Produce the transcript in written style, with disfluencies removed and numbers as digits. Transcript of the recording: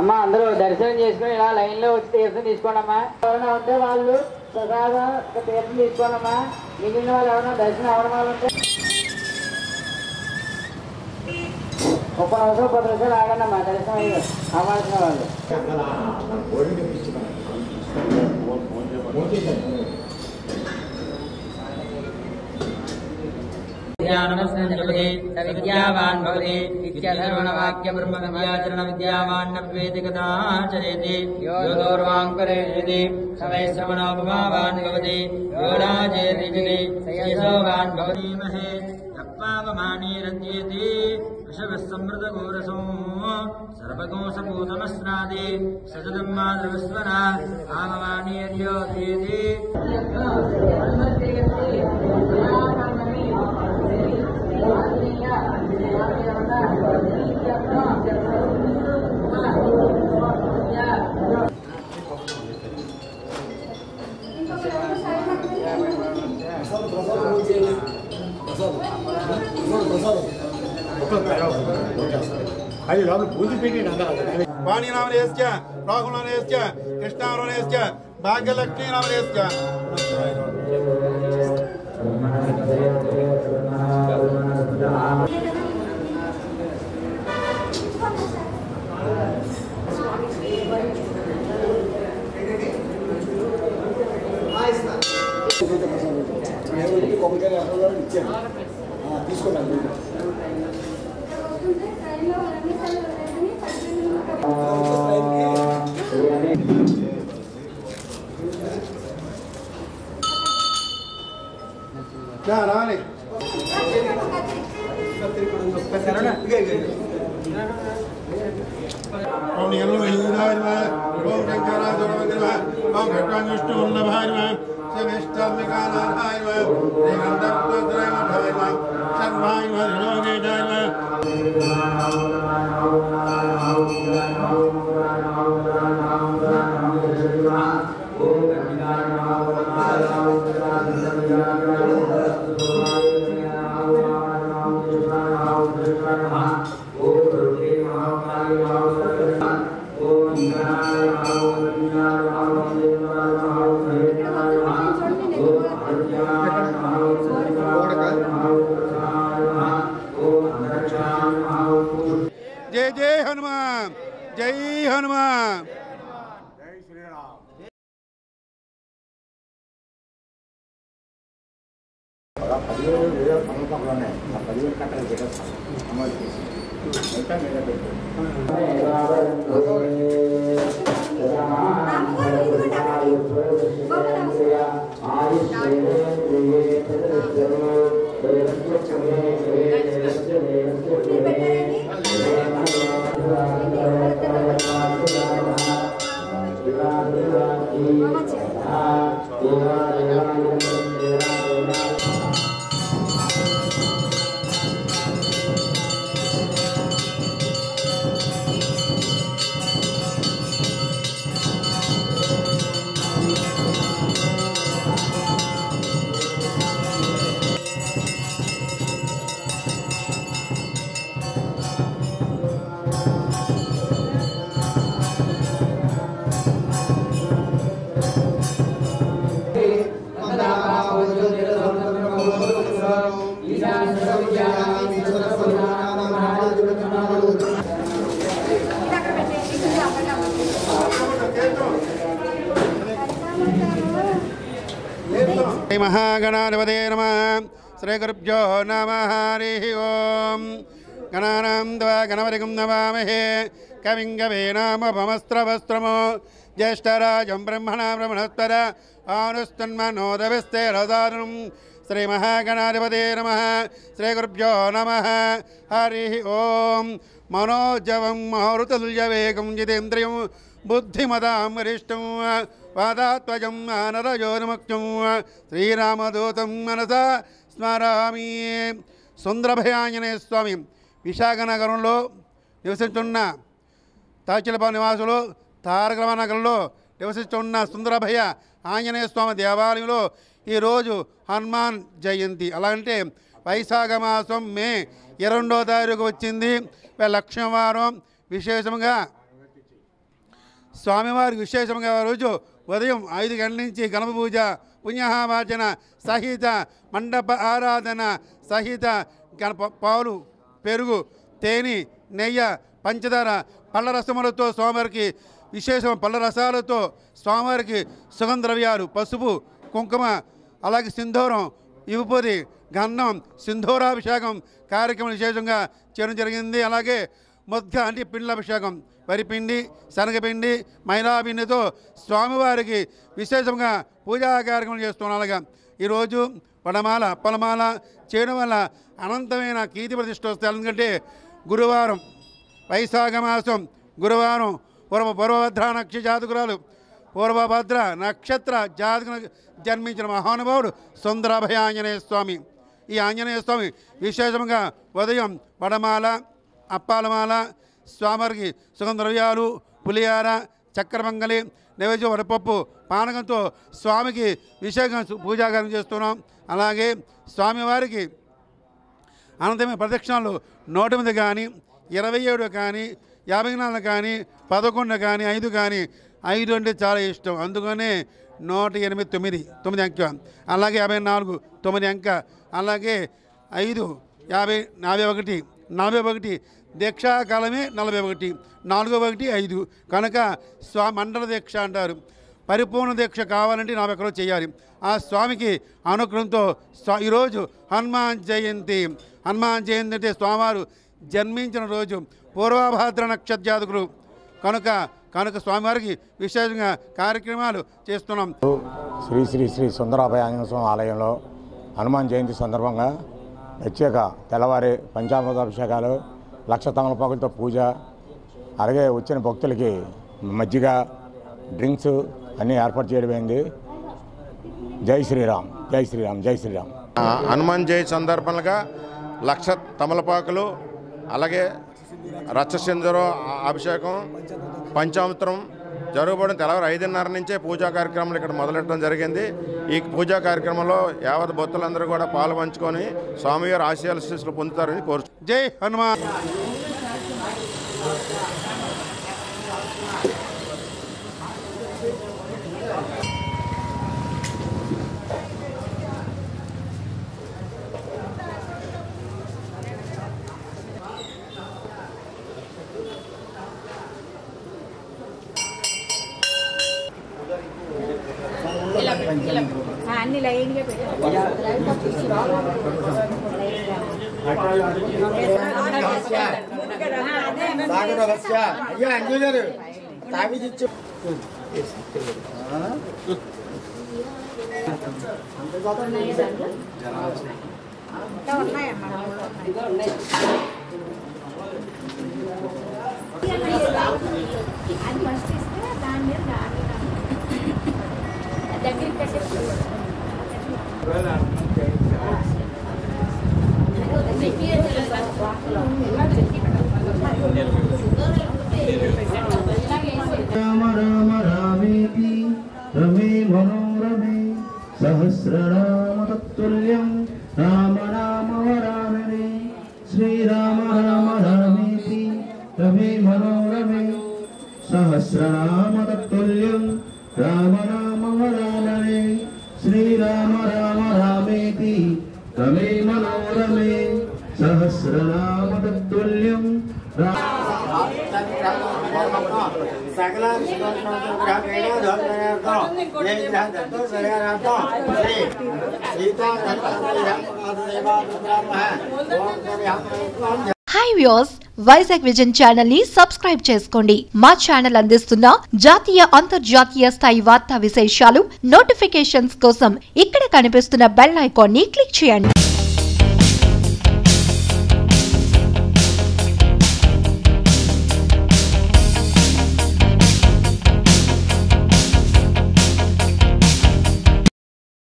అమ్మ అందరూ దర్శనం చేసుకుని ఇలా లైన్లో వచ్చి తీర్థం తీసుకోండమ్మా. ఎవరైనా ఉంటే వాళ్ళు ప్రసాదం తీర్థం తీసుకోండమ్మా. మిగిలిన వాళ్ళు ఎవరైనా దర్శనం అవడం వాళ్ళు ఉంటే ఒక్క నిమిషం 10 నిమిషాలు ఆగండమ్మా. దర్శనం అయ్యి అవ్వాల్సిన వాళ్ళు विद्यावान् भवति इत्यधर्वणवाक्य ब्रह्मविद्याचरण विद्यावान् वेति कदाचरेति यो गौरवाङ्करेति सवै श्रवणोपमावान् भवति यो राजेति सयसोवान् भवति महे यप्पावमानीरन्त्येति वृषभः समृतगोरसो सर्वकोशपूतमस्नादि सजदम्माद्रविस्वना आवमानीर्योतीति वाणीनामनेश्च राहुलनेश्च कृष्णावरणेश्च भाग्यलक्ष्मीनामनेश्च क्या रानी ओम नियलो हिंदाय नमः ओम शंकराचार्य नमः ओम घटानुष्टुवल्लभाय नमः सेमेष्टामिकानाथाय नमः श्रीगन्धपुत्राय नमः सर्वाय नमः लोकेशाय जय जय हनुमान जय हनुमान जय श्री राम। श्री महागणाधिपते नमः। श्री गुरुभ्यो नमः। हरिः ओम। गणानां त्वा गणपतिं नमामहे कविं कवीनामुपमस्त्रवस्त्रमो ज्येष्ठराजं ब्रह्मणा ब्रह्मणस्पद आनुस्तन्मनोदविस्ते रदानुं। श्री महागणाधिपते नमः। श्री गुरुभ्यो नमः। हरिः ओम। मनोजवं मारुतुल्यवेगं जितेन्द्रियं बुद्धिमतां वरिष्ठं वादात्वजं आनरयोनिमुक्तं श्रीरामदूतं मनसा స్మరామి. సుందరభయ ఆంజనేయ స్వామి విశాఖ నగరంలో నివసిస్తున్న తాచిలపాలెం నివాసులు తారక నగరంలో నివసిస్తున్న సుందరభయ ఆంజనేయ స్వామి దేవాలయంలో ఈరోజు హనుమాన్ జయంతి. అలాగంటే వైశాఖ మాసం మే 22వ తారీఖు వచ్చింది. లక్ష్మీవారం విశేషంగా స్వామివారికి విశేషంగా రోజు ఉదయం 5 గంటల నుంచి గణప పూజ, పుణ్యాహవాచన సహిత మండప ఆరాధన సహిత పాలు, పెరుగు, తేనె, నెయ్యి, పంచదార, పళ్ళ రసములతో స్వామివారికి విశేషం పళ్ళ రసాలతో స్వామివారికి సుగంధ ద్రవ్యాలు, పసుపు, కుంకుమ, అలాగే సింధూరం, విభూతి, గంధం, సింధూరాభిషేకం కార్యక్రమం విశేషంగా చేయడం జరిగింది. అలాగే ముద్గ అంటే పిండిలాభిషేకం, వరిపిండి, శనగపిండి, మైలాపిండితో స్వామివారికి విశేషంగా పూజా కార్యక్రమం చేస్తున్నాం. అలాగా ఈరోజు వడమాల, అప్పలమాల చేయడం వల్ల అనంతమైన కీర్తి ప్రతిష్ట వస్తాయి. ఎందుకంటే గురువారం, వైశాఖ మాసం గురువారం, పూర్వభద్ర నక్షత్ర జాతకురాలు, పూర్వభద్ర నక్షత్ర జాతకు జన్మించిన మహానుభావుడు సుందరాభయ ఆంజనేయ స్వామి. ఈ ఆంజనేయ స్వామి విశేషంగా ఉదయం వడమాల, అప్పాలమాల, స్వామివారికి సుగంధ ద్రవ్యాలు, పులిహార, చక్కెర పొంగలి, నైవేద్యం వడపప్పు, పానకంతో స్వామికి విశేషంగా పూజాకారం చేస్తున్నాం. అలాగే స్వామివారికి అనంతమైన ప్రదక్షిణాలు 108 కానీ, 27 కానీ, 54 కానీ, 11 కానీ, 5 కానీ, 5 అంటే చాలా ఇష్టం. అందుకనే 108 9 అంక, అలాగే 54 9 అంక, అలాగే 5 50 41 41 దీక్షాకాలమే 41 41 5 కనుక మండల దీక్ష అంటారు. పరిపూర్ణ దీక్ష కావాలంటే 41 చేయాలి. ఆ స్వామికి అనుగ్రహంతో ఈరోజు హనుమాన్ జయంతి. హనుమాన్ జయంతి అంటే స్వామివారు జన్మించిన రోజు, పూర్వభద్ర నక్షత్ర జాతకులు కనుక స్వామివారికి విశేషంగా కార్యక్రమాలు చేస్తున్నాం. శ్రీ శ్రీ శ్రీ సుందరాభయ ఆంజనేయ స్వామి ఆలయంలో హనుమాన్ జయంతి సందర్భంగా ప్రత్యేక తెల్లవారి పంచామృతాభిషేకాలు, 1,00,000 తమలపాకులతో పూజ, అలాగే వచ్చిన భక్తులకి మజ్జిగ, డ్రింక్స్ అన్నీ ఏర్పాటు చేయడమైంది. జై శ్రీరామ్, జై శ్రీరామ్, జై శ్రీరామ్. హనుమాన్ జయంతి సందర్భంగా 1,00,000 తమలపాకులు, అలాగే రచ్చసింధూరం అభిషేకం, పంచామృతం జరగబడిన తెల్లవారు 5:30 నుంచే పూజా కార్యక్రమాలు ఇక్కడ మొదలెట్టడం జరిగింది. ఈ పూజా కార్యక్రమంలో యావత్ భక్తులందరూ కూడా పాలు పంచుకొని స్వామివారి ఆశీస్సులు పొందుతారని కోరుతున్నాను. జై హనుమాన్. అన్ని లైన్గా అది ఫస్ట్ ఇస్తే దాని మీద దగ్గరికి రామ రామ రామేతి రమే మనోరమే సహస్రనామ తత్తుల్యం రామ నామ వరాననే శ్రీరామ రామ రామేతి రమే మనోరమే సహస్రనామ తత్తుల్యం రామ నామ వరాననే శ్రీరామ రామ రామేతి రమే మనోరమే సహస్రనామ తత్తుల్యం hi viewers, Vizag vision channel ని సబ్స్క్రైబ్ చేసుకోండి. మా ఛానల్ అందిస్తున్న జాతీయ అంతర్జాతీయ స్థాయి వార్తా విశేషాలు నోటిఫికేషన్స్ కోసం ఇక్కడ కనిపిస్తున్న బెల్ ఐకాన్ ని క్లిక్ చేయండి.